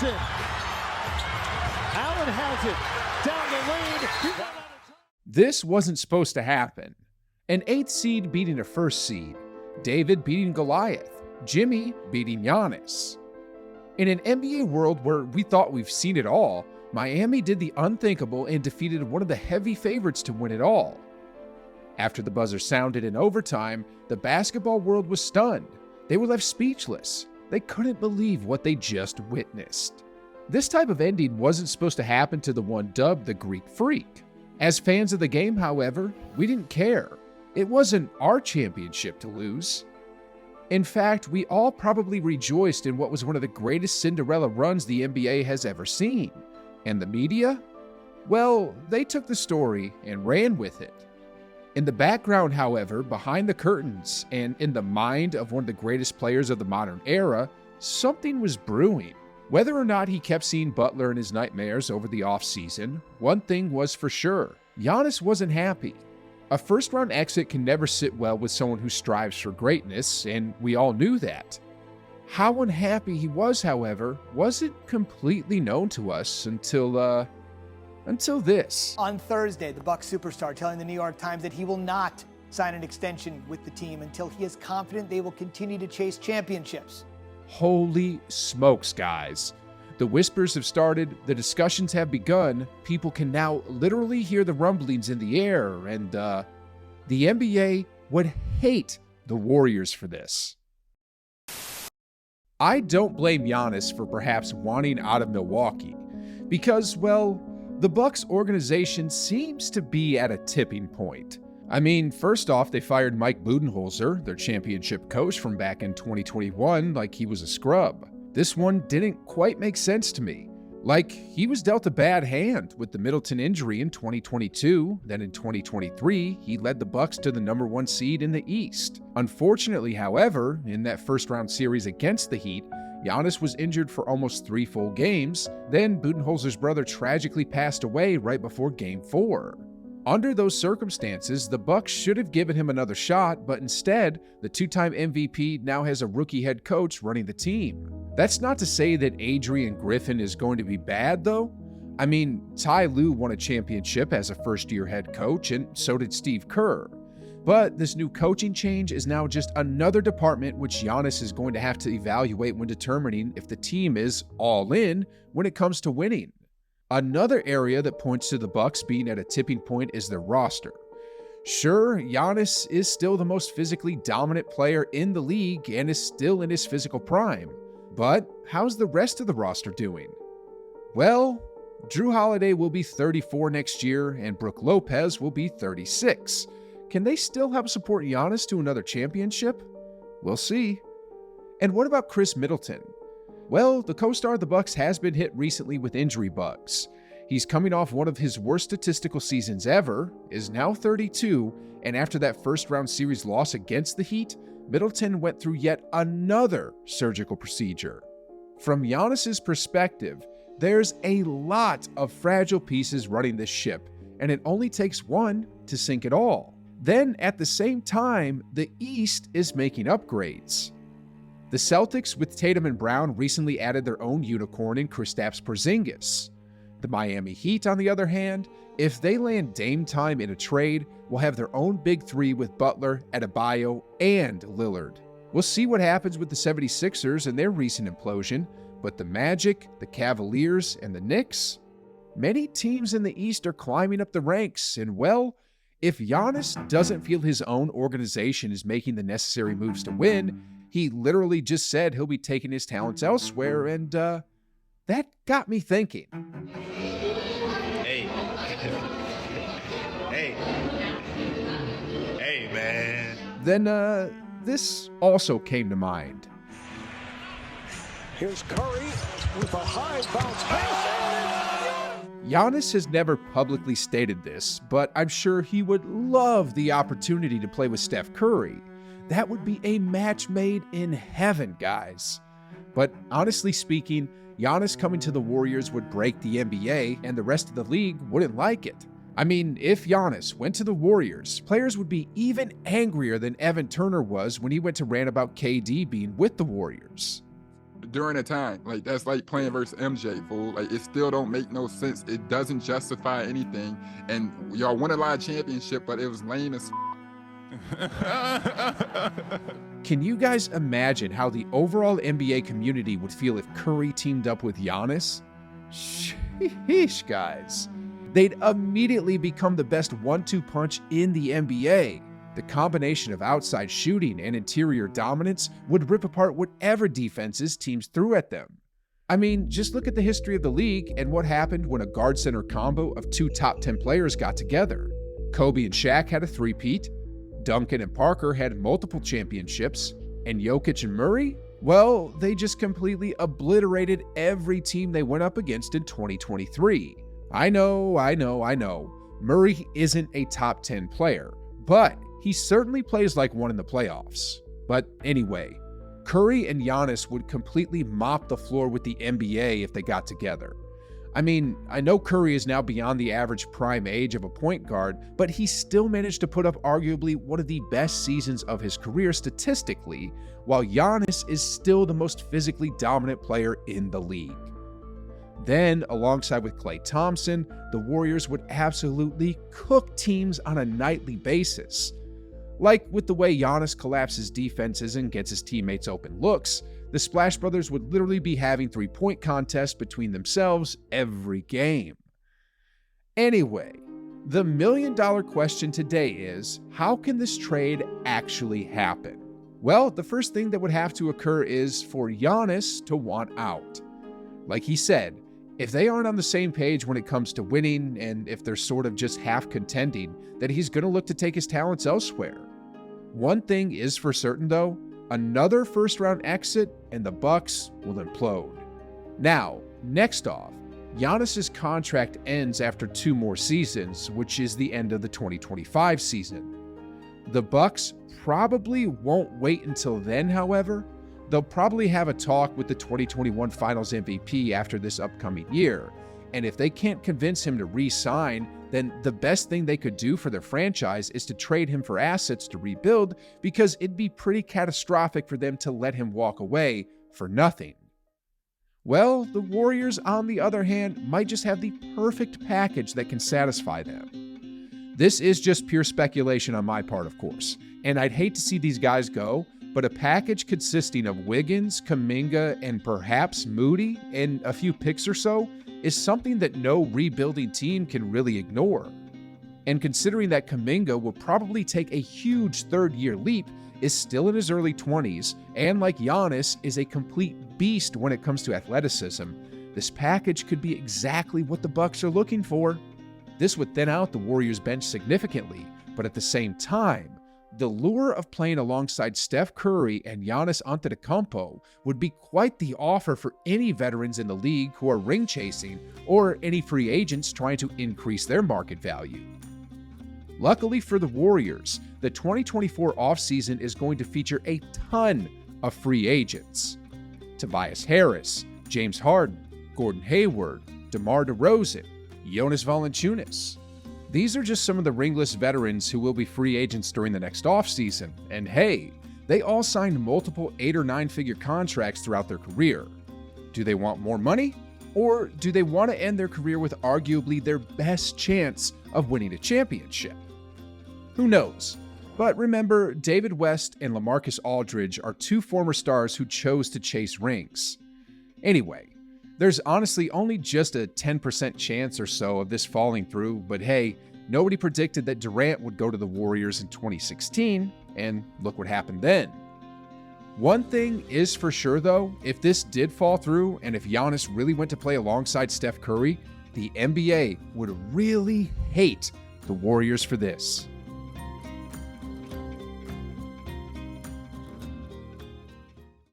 Middleton. Allen has it down the lane. This wasn't supposed to happen. An 8th seed beating a 1st seed, David beating Goliath, Jimmy beating Giannis. In an NBA world where we thought we've seen it all, Miami did the unthinkable and defeated one of the heavy favorites to win it all. After the buzzer sounded in overtime, the basketball world was stunned. They were left speechless. They couldn't believe what they just witnessed. This type of ending wasn't supposed to happen to the one dubbed the Greek Freak. As fans of the game, however, we didn't care. It wasn't our championship to lose. In fact, we all probably rejoiced in what was one of the greatest Cinderella runs the NBA has ever seen. And the media? Well, they took the story and ran with it. In the background, however, behind the curtains, and in the mind of one of the greatest players of the modern era, something was brewing. Whether or not he kept seeing Butler in his nightmares over the offseason, one thing was for sure: Giannis wasn't happy. A first-round exit can never sit well with someone who strives for greatness, and we all knew that. How unhappy he was, however, wasn't completely known to us until this. On Thursday, the Bucks superstar telling the New York Times that he will not sign an extension with the team until he is confident they will continue to chase championships. Holy smokes, guys. The whispers have started, the discussions have begun, people can now literally hear the rumblings in the air, and the NBA would hate the Warriors for this. I don't blame Giannis for perhaps wanting out of Milwaukee, because, well, the Bucks organization seems to be at a tipping point. I mean, first off, they fired Mike Budenholzer, their championship coach from back in 2021, like he was a scrub. This one didn't quite make sense to me. Like, he was dealt a bad hand with the Middleton injury in 2022, then in 2023, he led the Bucks to the #1 seed in the East. Unfortunately, however, in that first-round series against the Heat, Giannis was injured for almost 3 full games, then Budenholzer's brother tragically passed away right before Game 4. Under those circumstances, the Bucks should have given him another shot, but instead, the 2-time MVP now has a rookie head coach running the team. That's not to say that Adrian Griffin is going to be bad, though. I mean, Ty Lue won a championship as a first-year head coach, and so did Steve Kerr. But this new coaching change is now just another department which Giannis is going to have to evaluate when determining if the team is all in when it comes to winning. Another area that points to the Bucks being at a tipping point is their roster. Sure, Giannis is still the most physically dominant player in the league and is still in his physical prime. But how's the rest of the roster doing? Well, Drew Holiday will be 34 next year and Brook Lopez will be 36. Can they still help support Giannis to another championship? We'll see. And what about Chris Middleton? Well, the co-star of the Bucks has been hit recently with injury bugs. He's coming off one of his worst statistical seasons ever, is now 32, and after that first-round series loss against the Heat, Middleton went through yet another surgical procedure. From Giannis's perspective, there's a lot of fragile pieces running this ship, and it only takes one to sink it all. Then, at the same time, the East is making upgrades. The Celtics, with Tatum and Brown, recently added their own unicorn in Kristaps Porzingis. The Miami Heat, on the other hand, if they land Dame time in a trade, will have their own big three with Butler, Adebayo, and Lillard. We'll see what happens with the 76ers and their recent implosion, but the Magic, the Cavaliers, and the Knicks? Many teams in the East are climbing up the ranks, and well, if Giannis doesn't feel his own organization is making the necessary moves to win, he literally just said he'll be taking his talents elsewhere, and that got me thinking. Hey, man. Then this also came to mind. Here's Curry with a high bounce pass. Giannis has never publicly stated this, but I'm sure he would love the opportunity to play with Steph Curry. That would be a match made in heaven, guys. But honestly speaking, Giannis coming to the Warriors would break the NBA, and the rest of the league wouldn't like it. I mean, if Giannis went to the Warriors, players would be even angrier than Evan Turner was when he went to rant about KD being with the Warriors. during a time. Like, that's like playing versus MJ, fool. Like, it still don't make no sense. It doesn't justify anything. And y'all won a lot of championship, but it was lame as Can you guys imagine how the overall NBA community would feel if Curry teamed up with Giannis? Sheesh, guys. They'd immediately become the best 1-2 punch in the NBA. The combination of outside shooting and interior dominance would rip apart whatever defenses teams threw at them. I mean, just look at the history of the league and what happened when a guard-center combo of 2 top 10 players got together. Kobe and Shaq had a three-peat, Duncan and Parker had multiple championships, and Jokic and Murray, well, they just completely obliterated every team they went up against in 2023. I know. Murray isn't a top 10 player, but he certainly plays like one in the playoffs. But anyway, Curry and Giannis would completely mop the floor with the NBA if they got together. I mean, I know Curry is now beyond the average prime age of a point guard, but he still managed to put up arguably one of the best seasons of his career statistically, while Giannis is still the most physically dominant player in the league. Then, alongside with Klay Thompson, the Warriors would absolutely cook teams on a nightly basis. Like with the way Giannis collapses defenses and gets his teammates open looks, the Splash Brothers would literally be having three-point contests between themselves every game. Anyway, the million-dollar question today is, how can this trade actually happen? Well, the first thing that would have to occur is for Giannis to want out. Like he said, if they aren't on the same page when it comes to winning, and if they're sort of just half contending, then he's going to look to take his talents elsewhere. One thing is for certain though, another first-round exit and the Bucks will implode. Now, next off, Giannis's contract ends after 2 more seasons, which is the end of the 2025 season. The Bucks probably won't wait until then, however. They'll probably have a talk with the 2021 Finals MVP after this upcoming year, and if they can't convince him to re-sign, then the best thing they could do for their franchise is to trade him for assets to rebuild, because it'd be pretty catastrophic for them to let him walk away for nothing. Well, the Warriors, on the other hand, might just have the perfect package that can satisfy them. This is just pure speculation on my part, of course, and I'd hate to see these guys go, but a package consisting of Wiggins, Kuminga, and perhaps Moody, and a few picks or so, is something that no rebuilding team can really ignore. And considering that Kuminga will probably take a huge third-year leap, is still in his early 20s, and like Giannis, is a complete beast when it comes to athleticism, this package could be exactly what the Bucks are looking for. This would thin out the Warriors' bench significantly, but at the same time, the lure of playing alongside Steph Curry and Giannis Antetokounmpo would be quite the offer for any veterans in the league who are ring chasing, or any free agents trying to increase their market value. Luckily for the Warriors, the 2024 offseason is going to feature a ton of free agents. Tobias Harris, James Harden, Gordon Hayward, DeMar DeRozan, Jonas Valanciunas. These are just some of the ringless veterans who will be free agents during the next offseason, and hey, they all signed multiple 8 or 9 figure contracts throughout their career. Do they want more money? Or do they want to end their career with arguably their best chance of winning a championship? Who knows? But remember, David West and LaMarcus Aldridge are 2 former stars who chose to chase rings. Anyway, there's honestly only just a 10% chance or so of this falling through, but hey, nobody predicted that Durant would go to the Warriors in 2016, and look what happened then. One thing is for sure though, if this did fall through, and if Giannis really went to play alongside Steph Curry, the NBA would really hate the Warriors for this.